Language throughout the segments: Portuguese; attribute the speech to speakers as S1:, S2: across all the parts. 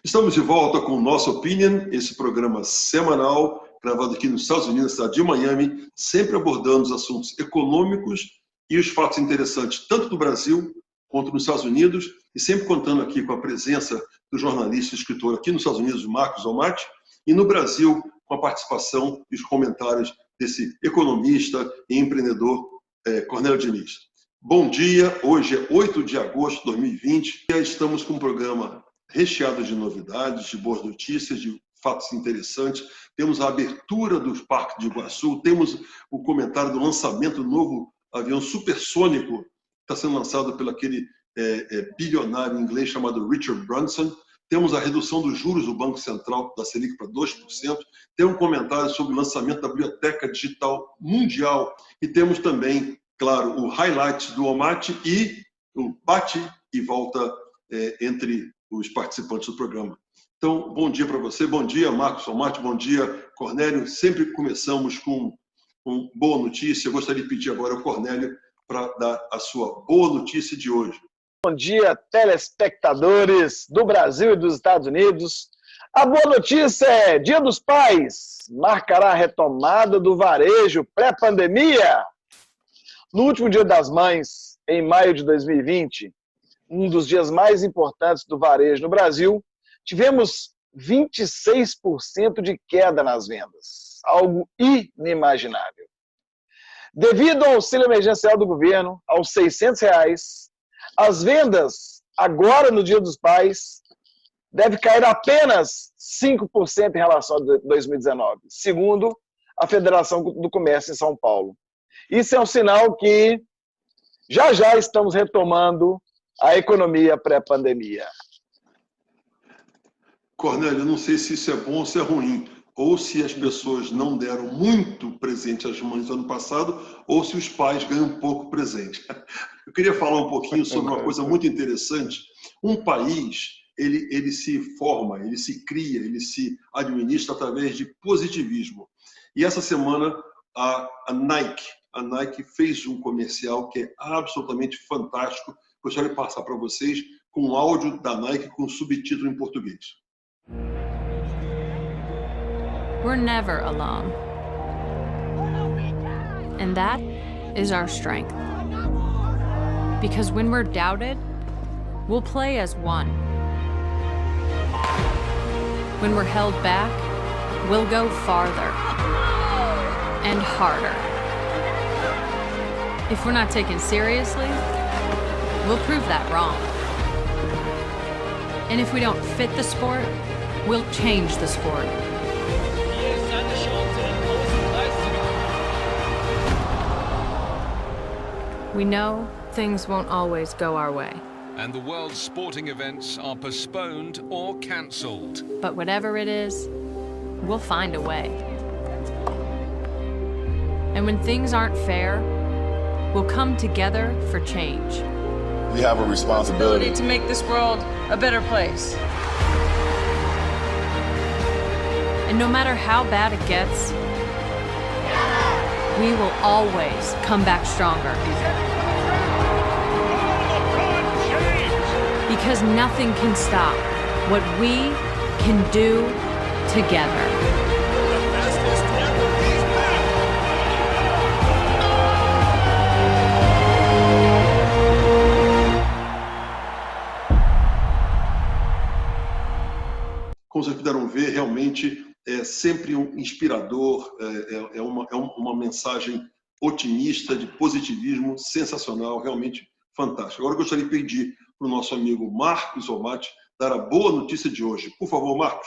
S1: Estamos de volta com o Nosso Opinion, esse programa semanal, gravado aqui nos Estados Unidos, na cidade de Miami, sempre abordando os assuntos econômicos e os fatos interessantes, tanto do Brasil quanto nos Estados Unidos, e sempre contando aqui com a presença do jornalista e escritor aqui nos Estados Unidos, Marcos Almaty, e no Brasil, com a participação e os comentários desse economista e empreendedor Cornélio Diniz. Bom dia, hoje é 8 de agosto de 2020, e estamos com um programa recheado de novidades, de boas notícias, de fatos interessantes. Temos a abertura dos parques de Iguaçu, temos o comentário do lançamento do novo avião supersônico, que está sendo lançado pelo aquele bilionário inglês chamado Richard Branson. Temos a redução dos juros do Banco Central da Selic para 2%. Tem um comentário sobre o lançamento da Biblioteca Digital Mundial. E temos também, claro, o highlight do Almaty e o bate e volta entre os participantes do programa. Então, bom dia para você, bom dia Marcos Almaty, bom dia Cornélio. Sempre começamos com boa notícia. Eu gostaria de pedir agora ao Cornélio para dar a sua boa notícia de hoje.
S2: Bom dia, telespectadores do Brasil e dos Estados Unidos. A boa notícia é Dia dos Pais marcará a retomada do varejo pré-pandemia. No último Dia das Mães, em maio de 2020, um dos dias mais importantes do varejo no Brasil, tivemos 26% de queda nas vendas, algo inimaginável. Devido ao auxílio emergencial do governo, aos R$600, as vendas, agora no Dia dos Pais, devem cair apenas 5% em relação a 2019, segundo a Federação do Comércio em São Paulo. Isso é um sinal que já estamos retomando a economia pré-pandemia.
S1: Cornélio, eu não sei se isso é bom ou se é ruim, ou se as pessoas não deram muito presente às mães no ano passado, ou se os pais ganham pouco presente. Eu queria falar um pouquinho sobre uma coisa muito interessante. Um país, ele se forma, ele se cria, ele se administra através de positivismo. E essa semana a Nike fez um comercial que é absolutamente fantástico. Gostaria de passar para vocês com um áudio da Nike com subtítulo em português.
S3: We're never alone. And that is our strength. Because when we're doubted, we'll play as one. When we're held back, we'll go farther and harder. If we're not taken seriously, we'll prove that wrong. And if we don't fit the sport, we'll change the sport. We know things won't always go our way.
S4: And the world's sporting events are postponed or cancelled.
S3: But whatever it is, we'll find a way. And when things aren't fair, we'll come together for change.
S5: We have a responsibility
S6: to make this world a better place.
S3: And no matter how bad it gets, we will always come back stronger. Because nothing can stop what we can do together.
S1: Como vocês puderam ver, realmente é sempre um inspirador, é uma mensagem otimista, de positivismo, sensacional, realmente fantástico. Agora eu gostaria de pedir para o nosso amigo Marcos Almaty dar a boa notícia de hoje. Por favor, Marcos.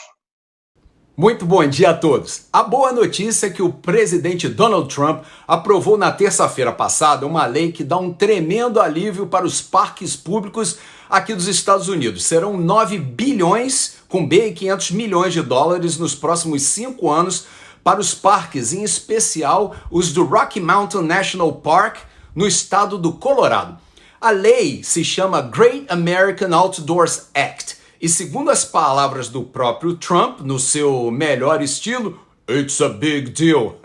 S7: Muito bom dia a todos. A boa notícia é que o presidente Donald Trump aprovou na terça-feira passada uma lei que dá um tremendo alívio para os parques públicos aqui dos Estados Unidos. Serão 9 bilhões, com B, e 500 milhões de dólares nos próximos 5 anos para os parques, em especial os do Rocky Mountain National Park, no estado do Colorado. A lei se chama Great American Outdoors Act e, segundo as palavras do próprio Trump, no seu melhor estilo, "It's a big deal".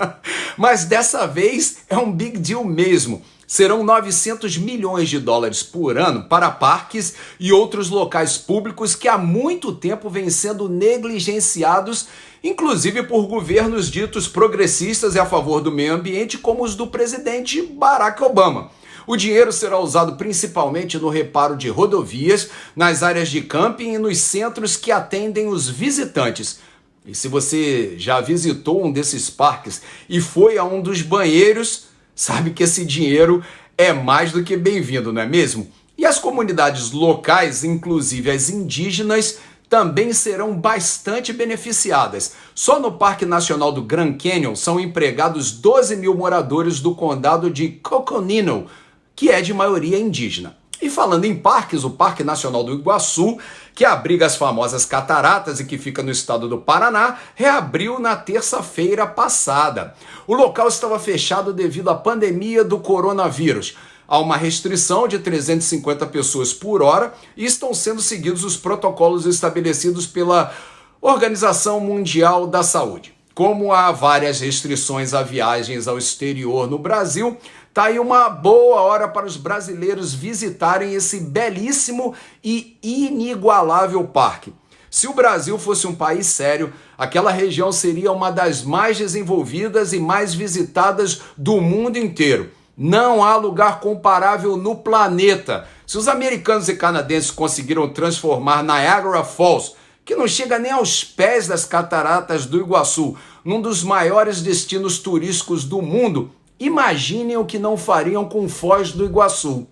S7: Mas dessa vez é um big deal mesmo. serão 900 milhões de dólares por ano para parques e outros locais públicos que há muito tempo vêm sendo negligenciados, inclusive por governos ditos progressistas e a favor do meio ambiente, como os do presidente Barack Obama. O dinheiro será usado principalmente no reparo de rodovias, nas áreas de camping e nos centros que atendem os visitantes. E se você já visitou um desses parques e foi a um dos banheiros, sabe que esse dinheiro é mais do que bem-vindo, não é mesmo? E as comunidades locais, inclusive as indígenas, também serão bastante beneficiadas. Só no Parque Nacional do Grand Canyon são empregados 12 mil moradores do condado de Coconino, que é de maioria indígena. E falando em parques, o Parque Nacional do Iguaçu, que abriga as famosas cataratas e que fica no estado do Paraná, reabriu na terça-feira passada. O local estava fechado devido à pandemia do coronavírus. Há uma restrição de 350 pessoas por hora e estão sendo seguidos os protocolos estabelecidos pela Organização Mundial da Saúde. Como há várias restrições a viagens ao exterior no Brasil, tá aí uma boa hora para os brasileiros visitarem esse belíssimo e inigualável parque. Se o Brasil fosse um país sério, aquela região seria uma das mais desenvolvidas e mais visitadas do mundo inteiro. Não há lugar comparável no planeta. Se os americanos e canadenses conseguiram transformar Niagara Falls, que não chega nem aos pés das cataratas do Iguaçu, num dos maiores destinos turísticos do mundo, imaginem o que não fariam com Foz do Iguaçu.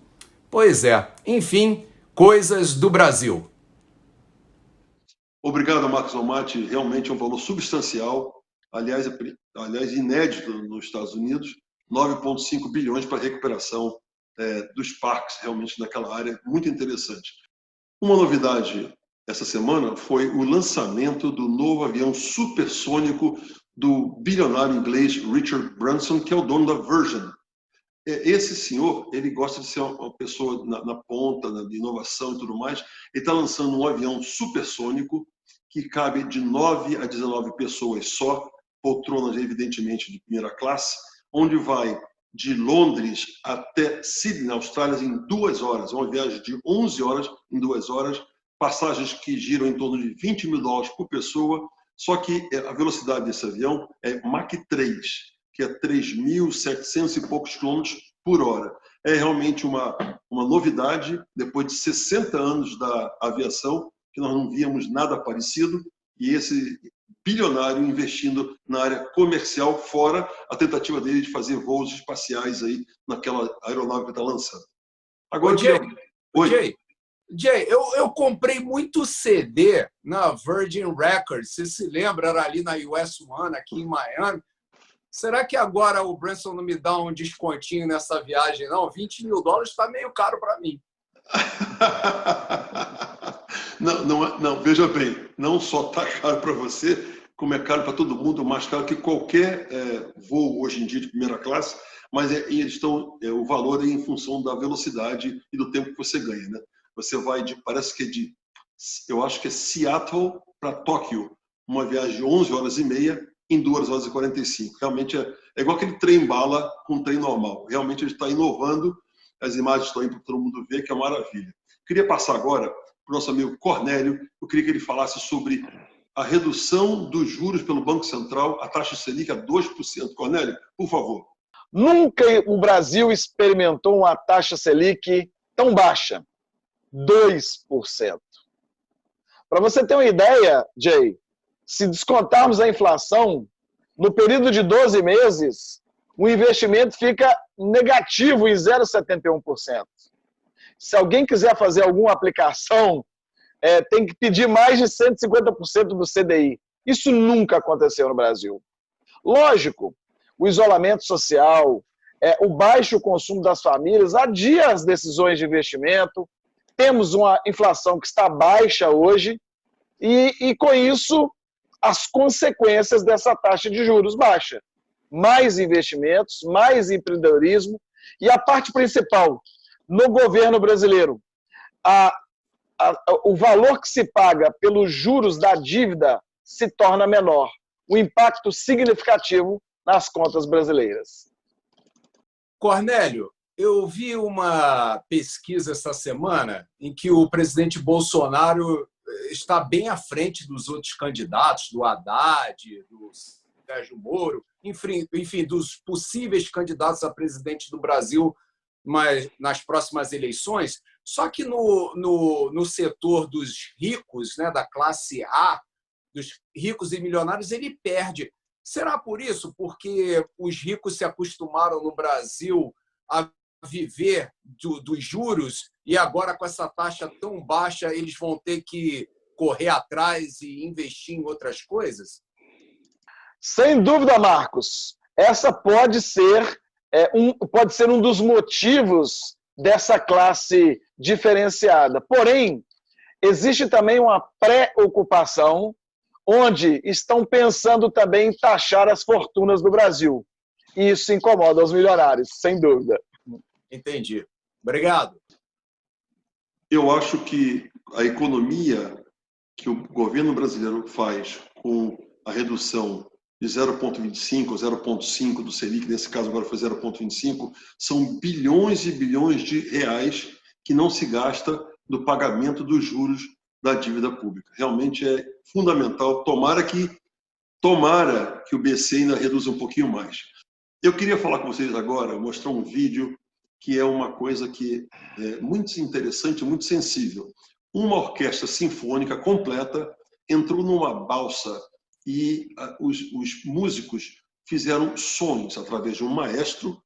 S7: Pois é, enfim, coisas do Brasil.
S1: Obrigado, Marcos Almaty. Realmente é um valor substancial, aliás inédito nos Estados Unidos, 9,5 bilhões para a recuperação dos parques, realmente naquela área, muito interessante. Uma novidade essa semana foi o lançamento do novo avião supersônico do bilionário inglês Richard Branson, que é o dono da Virgin. Esse senhor, ele gosta de ser uma pessoa na ponta, de inovação e tudo mais. Ele está lançando um avião supersônico que cabe de 9 a 19 pessoas só, poltronas evidentemente de primeira classe, onde vai de Londres até Sydney, na Austrália, em 2 horas. É uma viagem de 11 horas em 2 horas, passagens que giram em torno de $20 mil por pessoa, só que a velocidade desse avião é Mach 3, que é 3.700 e poucos quilômetros por hora. É realmente uma novidade, depois de 60 anos da aviação, que nós não víamos nada parecido, e esse bilionário investindo na área comercial, fora a tentativa dele de fazer voos espaciais aí naquela aeronave que está lançando. Agora,
S7: Jay, eu comprei muito CD na Virgin Records, você se lembra, era ali na US One, aqui em Miami. Será que agora o Branson não me dá um descontinho nessa viagem, não? $20 mil está meio caro para mim.
S1: Não, veja bem, não só está caro para você, como é caro para todo mundo, mais caro que qualquer voo hoje em dia de primeira classe, mas o valor é em função da velocidade e do tempo que você ganha, né? Você vai eu acho que é Seattle para Tóquio, uma viagem de 11 horas e meia em 2 horas e 45. Realmente é igual aquele trem-bala com um trem normal. Realmente ele está inovando, as imagens estão aí para todo mundo ver, que é uma maravilha. Queria passar agora para o nosso amigo Cornélio, eu queria que ele falasse sobre a redução dos juros pelo Banco Central, a taxa Selic a 2%. Cornélio, por favor.
S2: Nunca o Brasil experimentou uma taxa Selic tão baixa. 2%. Para você ter uma ideia, Jay, se descontarmos a inflação, no período de 12 meses, o investimento fica negativo em 0,71%. Se alguém quiser fazer alguma aplicação, tem que pedir mais de 150% do CDI. Isso nunca aconteceu no Brasil. Lógico, o isolamento social, o baixo consumo das famílias adia as decisões de investimento. Temos uma inflação que está baixa hoje e com isso, as consequências dessa taxa de juros baixa. Mais investimentos, mais empreendedorismo e a parte principal, no governo brasileiro, o valor que se paga pelos juros da dívida se torna menor. Um impacto significativo nas contas brasileiras.
S7: Cornélio, eu vi uma pesquisa essa semana em que o presidente Bolsonaro está bem à frente dos outros candidatos, do Haddad, do Sérgio Moro, enfim, dos possíveis candidatos a presidente do Brasil, mas nas próximas eleições. Só que no setor dos ricos, né, da classe A, dos ricos e milionários, ele perde. Será por isso? Porque os ricos se acostumaram no Brasil a viver dos juros e agora, com essa taxa tão baixa, eles vão ter que correr atrás e investir em outras coisas?
S2: Sem dúvida, Marcos. Essa pode ser um dos motivos dessa classe diferenciada. Porém, existe também uma preocupação onde estão pensando também em taxar as fortunas do Brasil. E isso incomoda os milionários, sem dúvida.
S7: Entendi. Obrigado.
S1: Eu acho que a economia que o governo brasileiro faz com a redução de 0,25 ou 0,5 do Selic, nesse caso agora foi 0,25, são bilhões e bilhões de reais que não se gasta no pagamento dos juros da dívida pública. Realmente é fundamental. Tomara que o BC ainda reduza um pouquinho mais. Eu queria falar com vocês agora, mostrar um vídeo que é uma coisa que é muito interessante, muito sensível. Uma orquestra sinfônica completa entrou numa balsa e os músicos fizeram sons através de um maestro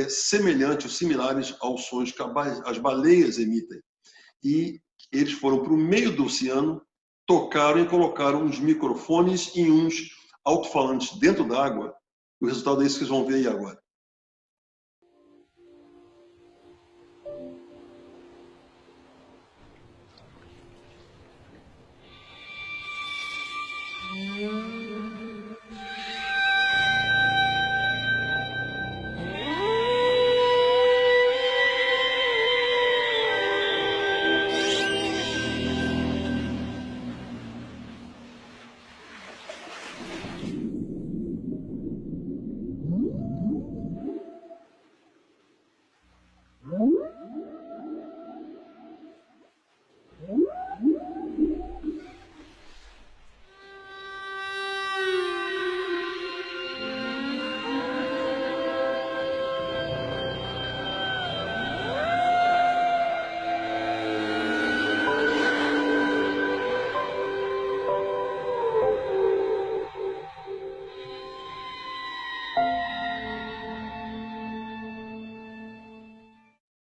S1: semelhantes ou similares aos sons que as baleias emitem. E eles foram para o meio do oceano, tocaram e colocaram uns microfones e uns alto-falantes dentro d'água. O resultado é isso que vocês vão ver aí agora.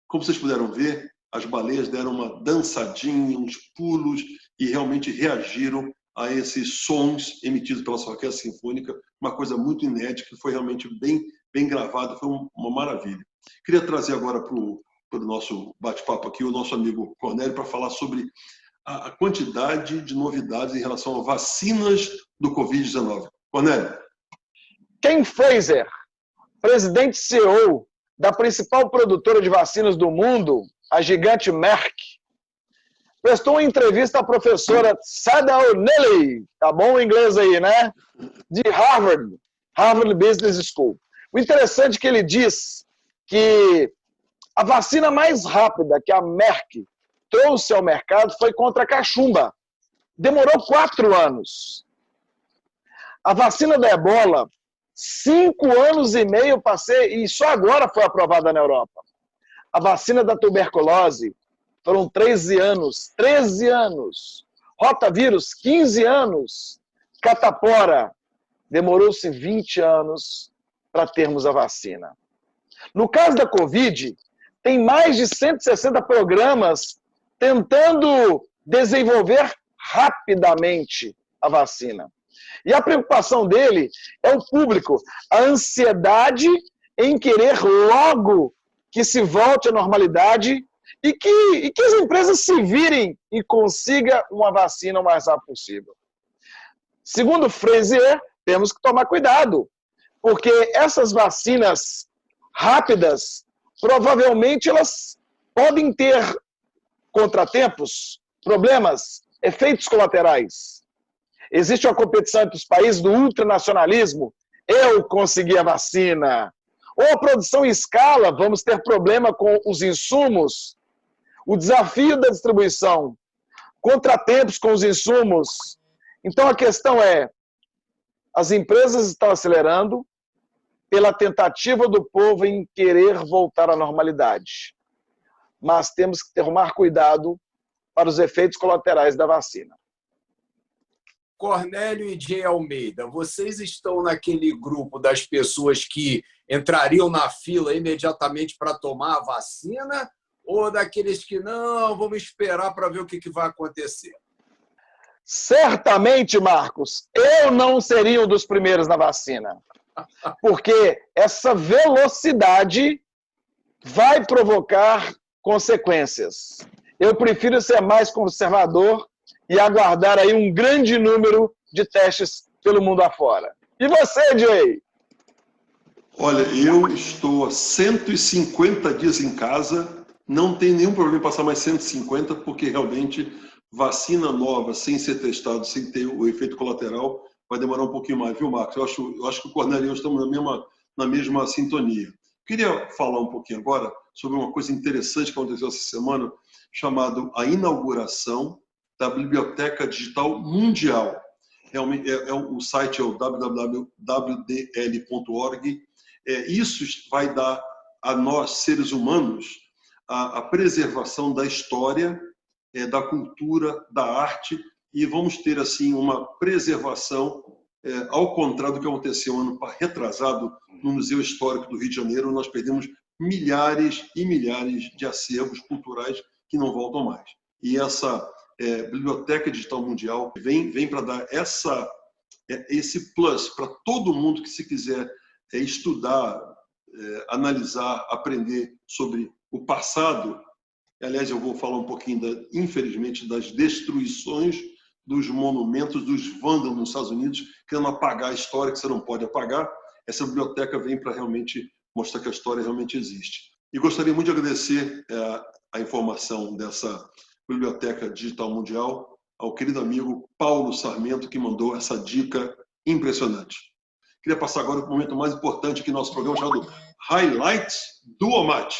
S1: Como vocês puderam ver, as baleias deram uma dançadinha, uns pulos e realmente reagiram a esses sons emitidos pela sua orquestra sinfônica, uma coisa muito inédita, que foi realmente bem gravada, foi uma maravilha. Queria trazer agora para o nosso bate-papo aqui o nosso amigo Cornélio para falar sobre a quantidade de novidades em relação a vacinas do Covid-19. Cornélio.
S2: Ken Fraser, presidente e CEO da principal produtora de vacinas do mundo, a gigante Merck, prestou uma entrevista à professora Sada O'Neill, tá bom o inglês aí, né? De Harvard Business School. O interessante é que ele diz que a vacina mais rápida que a Merck trouxe ao mercado foi contra a cachumba. Demorou 4 anos. A vacina da ebola, 5 anos e meio passei, e só agora foi aprovada na Europa. A vacina da tuberculose, foram 13 anos. 13 anos. Rotavírus, 15 anos. Catapora, demorou-se 20 anos para termos a vacina. No caso da Covid, tem mais de 160 programas tentando desenvolver rapidamente a vacina. E a preocupação dele é o público, a ansiedade em querer logo que se volte à normalidade e que as empresas se virem e consigam uma vacina o mais rápido possível. Segundo Fraser, temos que tomar cuidado, porque essas vacinas rápidas, provavelmente elas podem ter contratempos, problemas, efeitos colaterais. Existe uma competição entre os países do ultranacionalismo. Eu consegui a vacina. Ou a produção em escala, vamos ter problema com os insumos, o desafio da distribuição, contratempos com os insumos. Então a questão é, as empresas estão acelerando pela tentativa do povo em querer voltar à normalidade. Mas temos que tomar cuidado para os efeitos colaterais da vacina.
S7: Cornélio e Jay Almeida, vocês estão naquele grupo das pessoas que entrariam na fila imediatamente para tomar a vacina ou daqueles que não, vamos esperar para ver o que vai acontecer?
S2: Certamente, Marcos, eu não seria um dos primeiros na vacina, porque essa velocidade vai provocar consequências. Eu prefiro ser mais conservador e aguardar aí um grande número de testes pelo mundo afora. E você, Jay?
S1: Olha, eu estou há 150 dias em casa, não tem nenhum problema em passar mais 150, porque realmente vacina nova, sem ser testado, sem ter o efeito colateral, vai demorar um pouquinho mais, viu, Marcos? Eu acho que o Cornélio e eu estamos na mesma sintonia. Queria falar um pouquinho agora sobre uma coisa interessante que aconteceu essa semana, chamado a inauguração da Biblioteca Digital Mundial. O site é o www.wdl.org. Isso vai dar a nós, seres humanos, a preservação da história, da cultura, da arte, e vamos ter assim uma preservação, ao contrário do que aconteceu ano retrasado no Museu Histórico do Rio de Janeiro. Nós perdemos milhares e milhares de acervos culturais que não voltam mais. E essa Biblioteca Digital Mundial vem para dar esse plus para todo mundo que se quiser estudar, analisar, aprender sobre o passado. Aliás, eu vou falar um pouquinho, infelizmente, das destruições dos monumentos dos vândalos nos Estados Unidos, querendo apagar a história que você não pode apagar. Essa biblioteca vem para realmente mostrar que a história realmente existe. E gostaria muito de agradecer a informação dessa Biblioteca Digital Mundial ao querido amigo Paulo Sarmento, que mandou essa dica impressionante. Queria passar agora para o momento mais importante aqui no nosso programa, chamado Highlights do OMAT.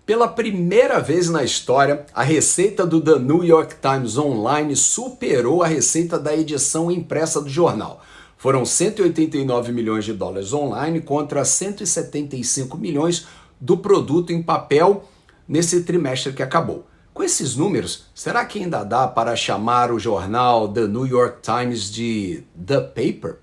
S7: Pela primeira vez na história, a receita do The New York Times Online superou a receita da edição impressa do jornal. Foram 189 milhões de dólares online contra 175 milhões do produto em papel nesse trimestre que acabou. Com esses números, será que ainda dá para chamar o jornal The New York Times de The Paper?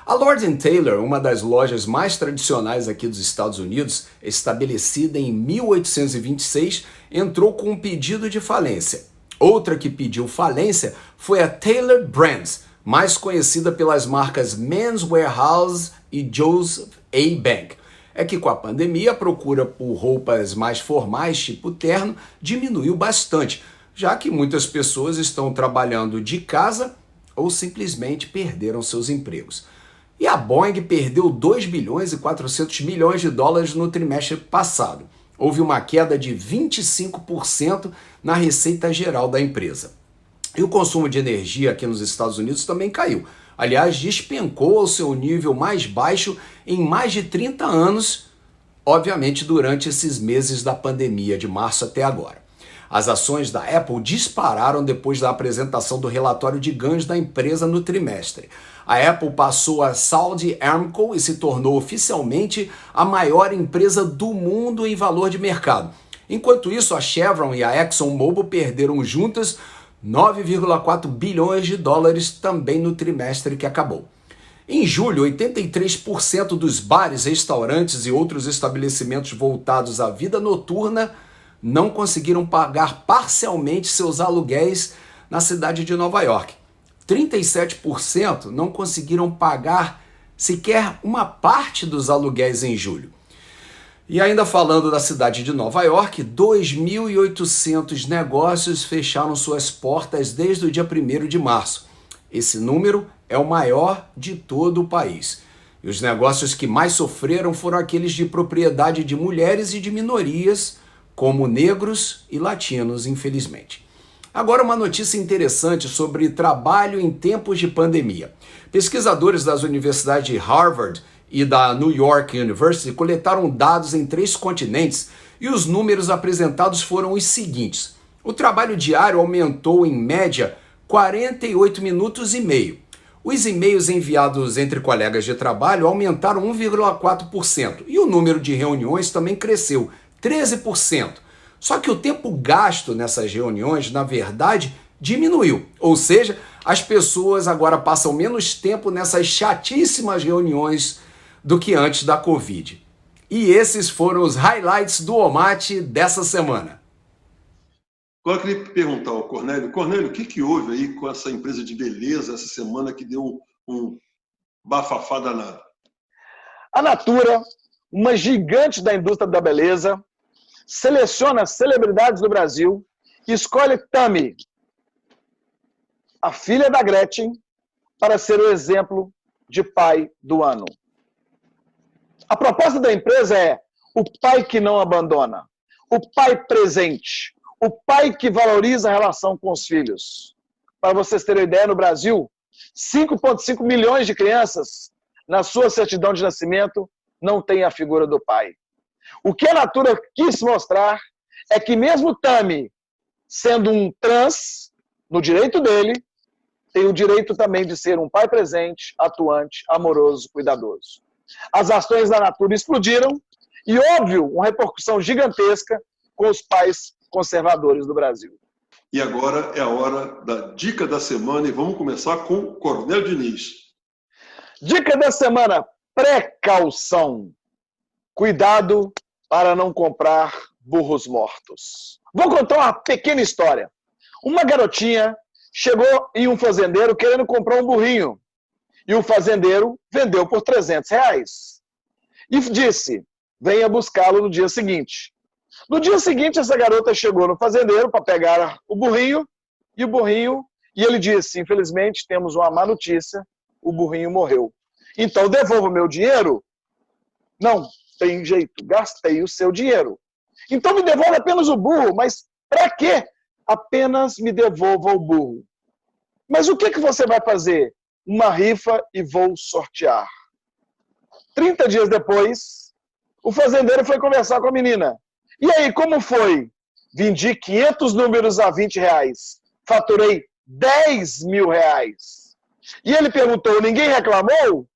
S7: A Lord & Taylor, uma das lojas mais tradicionais aqui dos Estados Unidos, estabelecida em 1826, entrou com um pedido de falência. Outra que pediu falência foi a Taylor Brands, mais conhecida pelas marcas Men's Wearhouse e Joseph A. Bank. É que com a pandemia a procura por roupas mais formais, tipo terno, diminuiu bastante, já que muitas pessoas estão trabalhando de casa ou simplesmente perderam seus empregos. E a Boeing perdeu 2 bilhões e 400 milhões de dólares no trimestre passado. Houve uma queda de 25% na receita geral da empresa. E o consumo de energia aqui nos Estados Unidos também caiu. Aliás, despencou ao seu nível mais baixo em mais de 30 anos, obviamente durante esses meses da pandemia, de março até agora. As ações da Apple dispararam depois da apresentação do relatório de ganhos da empresa no trimestre. A Apple passou a Saudi Aramco e se tornou oficialmente a maior empresa do mundo em valor de mercado. Enquanto isso, a Chevron e a ExxonMobil perderam juntas 9,4 bilhões de dólares também no trimestre que acabou. Em julho, 83% dos bares, restaurantes e outros estabelecimentos voltados à vida noturna não conseguiram pagar parcialmente seus aluguéis na cidade de Nova York. 37% não conseguiram pagar sequer uma parte dos aluguéis em julho. E ainda falando da cidade de Nova York, 2.800 negócios fecharam suas portas desde o dia 1º de março. Esse número é o maior de todo o país. E os negócios que mais sofreram foram aqueles de propriedade de mulheres e de minorias, como negros e latinos, infelizmente. Agora, uma notícia interessante sobre trabalho em tempos de pandemia. Pesquisadores das universidades de Harvard e da New York University coletaram dados em 3 continentes e os números apresentados foram os seguintes. O trabalho diário aumentou em média 48 minutos e meio. Os e-mails enviados entre colegas de trabalho aumentaram 1,4% e o número de reuniões também cresceu 13%. Só que o tempo gasto nessas reuniões, na verdade, diminuiu. Ou seja, as pessoas agora passam menos tempo nessas chatíssimas reuniões do que antes da Covid. E esses foram os highlights do Omate dessa semana.
S1: Agora eu queria perguntar ao Cornélio. Cornélio, o que houve aí com essa empresa de beleza essa semana que deu um bafafá danado?
S2: A Natura, uma gigante da indústria da beleza, seleciona celebridades do Brasil e escolhe Tami, a filha da Gretchen, para ser o exemplo de pai do ano. A proposta da empresa é o pai que não abandona, o pai presente, o pai que valoriza a relação com os filhos. Para vocês terem ideia, no Brasil, 5,5 milhões de crianças, na sua certidão de nascimento, não têm a figura do pai. O que a Natura quis mostrar é que mesmo Tami, sendo um trans, no direito dele, tem o direito também de ser um pai presente, atuante, amoroso, cuidadoso. As ações da Natura explodiram e, óbvio, uma repercussão gigantesca com os pais conservadores do Brasil.
S1: E agora é a hora da dica da semana e vamos começar com Cornélio Diniz.
S2: Dica da semana, precaução. Cuidado para não comprar burros mortos. Vou contar uma pequena história. Uma garotinha chegou em um fazendeiro querendo comprar um burrinho. E o fazendeiro vendeu por R$300. E disse, venha buscá-lo no dia seguinte. No dia seguinte, essa garota chegou no fazendeiro para pegar o burrinho, e ele disse, infelizmente, temos uma má notícia, o burrinho morreu. Então, devolva o meu dinheiro? Não, tem jeito, gastei o seu dinheiro. Então, me devolva apenas o burro, mas para quê? Apenas me devolva o burro. Mas o que você vai fazer? Uma rifa e vou sortear. 30 dias depois, o fazendeiro foi conversar com a menina. E aí, como foi? Vendi 500 números a R$20. Faturei R$10.000. E ele perguntou, ninguém reclamou?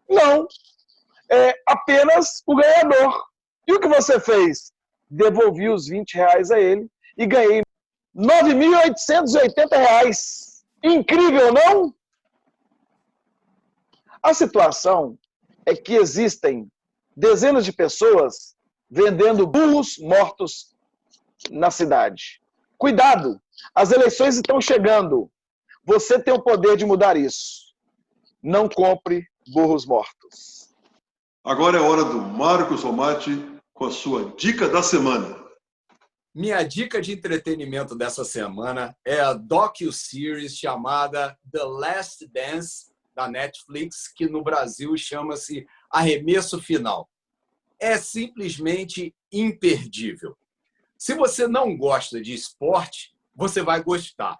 S2: Não. É apenas o ganhador. E o que você fez? Devolvi os R$20 a ele e ganhei R$9.880. Incrível, não? A situação é que existem dezenas de pessoas vendendo burros mortos na cidade. Cuidado, as eleições estão chegando. Você tem o poder de mudar isso. Não compre burros mortos.
S1: Agora é a hora do Marcos Omate com a sua dica da semana.
S7: Minha dica de entretenimento dessa semana é a docu-series chamada The Last Dance, da Netflix, que no Brasil chama-se Arremesso Final. É simplesmente imperdível. Se você não gosta de esporte, você vai gostar.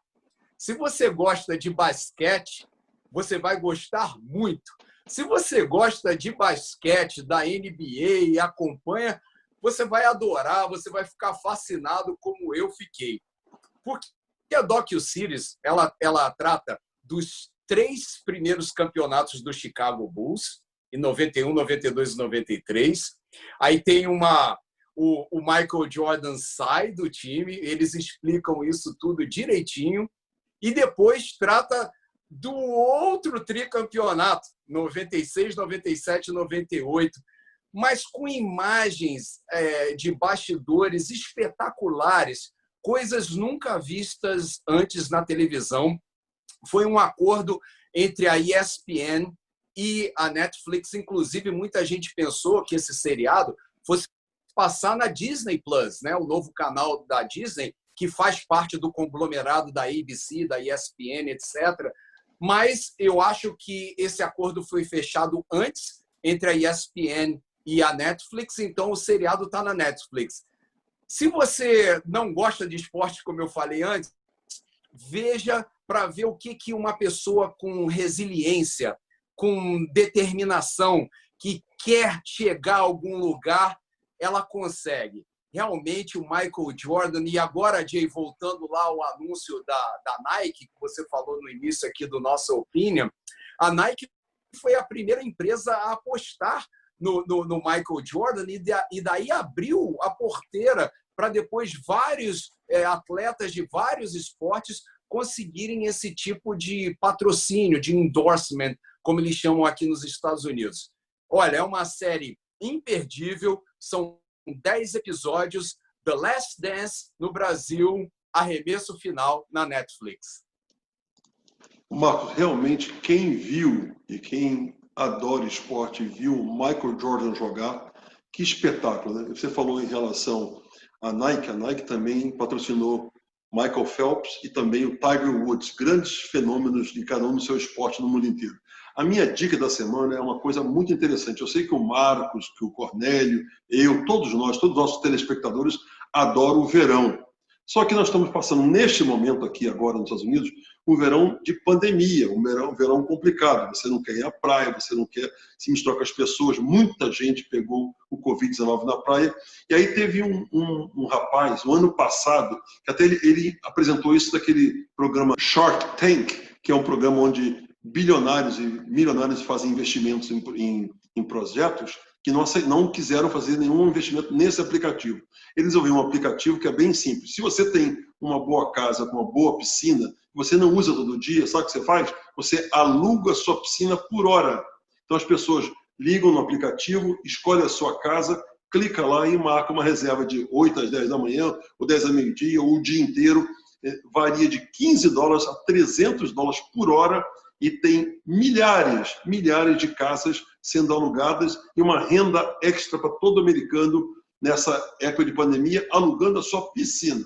S7: Se você gosta de basquete, você vai gostar muito. Se você gosta de basquete, da NBA e acompanha, você vai adorar, você vai ficar fascinado como eu fiquei. Porque a docu-series, ela trata dos 3 primeiros campeonatos do Chicago Bulls, em 91, 92 e 93. Aí tem o Michael Jordan sai do time, eles explicam isso tudo direitinho. E depois trata do outro tricampeonato, 96, 97 e 98, mas com imagens de bastidores espetaculares, coisas nunca vistas antes na televisão. Foi um acordo entre a ESPN e a Netflix. Inclusive, muita gente pensou que esse seriado fosse passar na Disney Plus, né? O novo canal da Disney, que faz parte do conglomerado da ABC, da ESPN, etc. Mas eu acho que esse acordo foi fechado antes entre a ESPN e a Netflix, então o seriado está na Netflix. Se você não gosta de esporte, como eu falei antes, veja para ver o que uma pessoa com resiliência, com determinação, que quer chegar a algum lugar, ela consegue. Realmente, o Michael Jordan, e agora, Jay, voltando lá ao anúncio da Nike, que você falou no início aqui do nosso Opinion, a Nike foi a primeira empresa a apostar no Michael Jordan e daí abriu a porteira para depois vários atletas de vários esportes conseguirem esse tipo de patrocínio, de endorsement, como eles chamam aqui nos Estados Unidos. Olha, é uma série imperdível, são 10 episódios, The Last Dance no Brasil, arremesso final na Netflix.
S1: Marcos, realmente, quem viu e quem adora esporte viu o Michael Jordan jogar, que espetáculo, né? Você falou em relação à Nike, a Nike também patrocinou Michael Phelps e também o Tiger Woods, grandes fenômenos de cada um no seu esporte no mundo inteiro. A minha dica da semana é uma coisa muito interessante. Eu sei que o Marcos, que o Cornélio, eu, todos nós, todos os nossos telespectadores adoram o verão. Só que nós estamos passando, neste momento aqui agora nos Estados Unidos, um verão de pandemia, um verão complicado. Você não quer ir à praia, você não quer se misturar com as pessoas. Muita gente pegou o Covid-19 na praia. E aí teve um rapaz, no ano passado, que até ele apresentou isso naquele programa Shark Tank, que é um programa onde bilionários e milionários fazem investimentos em projetos que não quiseram fazer nenhum investimento nesse aplicativo. Eles desenvolveram um aplicativo que é bem simples. Se você tem uma boa casa com uma boa piscina, você não usa todo dia, sabe o que você faz? Você aluga a sua piscina por hora. Então as pessoas ligam no aplicativo, escolhem a sua casa, clica lá e marca uma reserva de 8 às 10 da manhã, ou 10 a meio-dia, ou o dia inteiro. Varia de $15 a $300 por hora, e tem milhares de casas sendo alugadas e uma renda extra para todo americano nessa época de pandemia, alugando a sua piscina.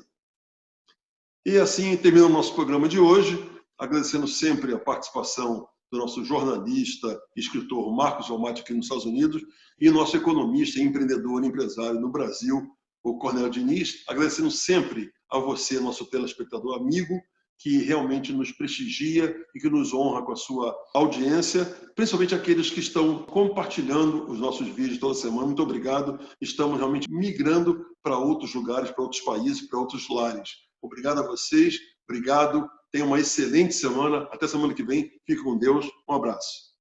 S1: E assim termina o nosso programa de hoje, agradecendo sempre a participação do nosso jornalista e escritor Marcos Almaty aqui nos Estados Unidos e nosso economista e empreendedor e empresário no Brasil, o Cornélio Diniz, agradecendo sempre a você, nosso telespectador amigo, que realmente nos prestigia e que nos honra com a sua audiência, principalmente aqueles que estão compartilhando os nossos vídeos toda semana. Muito obrigado. Estamos realmente migrando para outros lugares, para outros países, para outros lares. Obrigado a vocês. Obrigado. Tenham uma excelente semana. Até semana que vem. Fique com Deus. Um abraço.